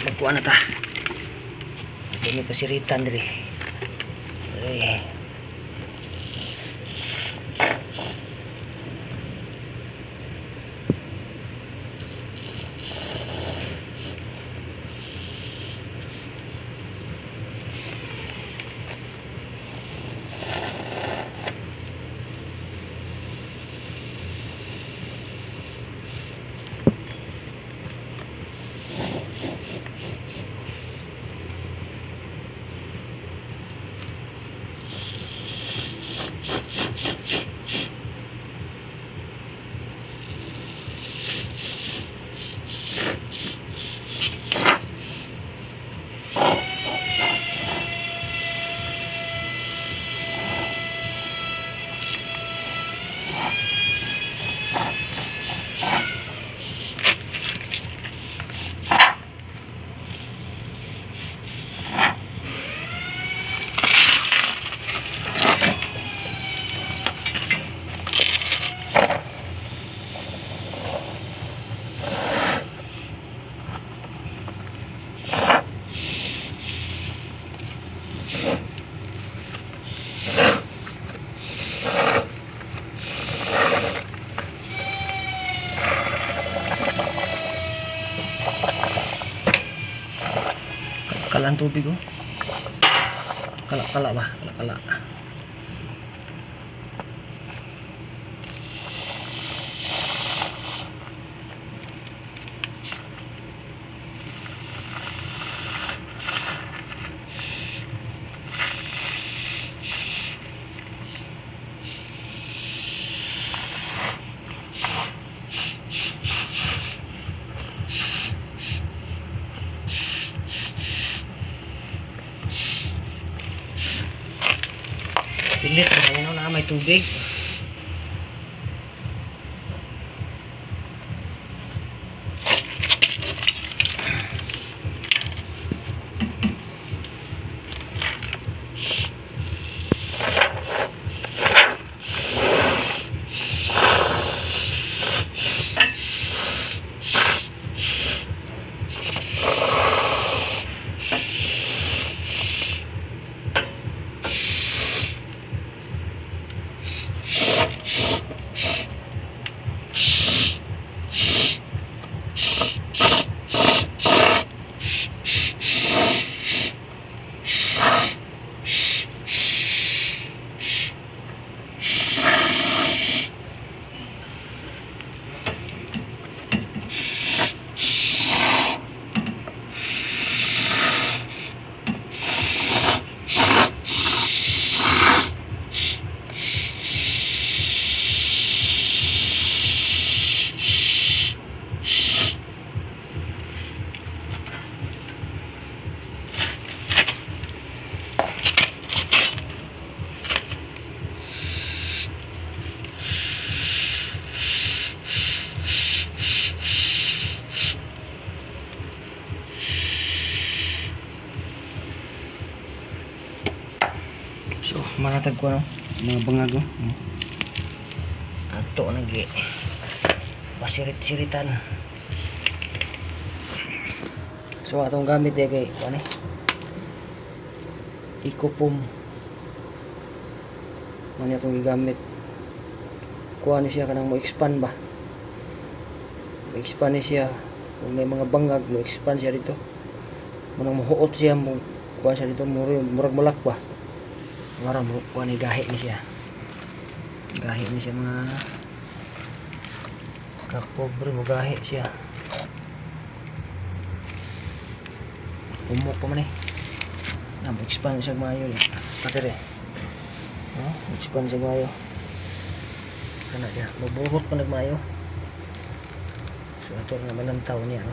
magkuha na ta. Ito may pasiritan diri. Ay. Kala ang tubig oh. Kala ba? Kala. Pilit na may tubig. So, manatag ko mga bangag ato nagi pasirit-siritan. So, atong gamit ya kay ano ikopom man atong gigamit kuha ni siya kanang mo expand ba, mo expand ni siya kung may mga bangag mo expand siya dito, manang muhuot siya mo kuha siya dito murag mulak ba. Mara mo kuha ni gahi ni siya mga kapobre mo gahi siya umok pa man na expand siya mayo katire expand siya mayo kana dia mabuhot pa nagmayo so ato na manantaw niya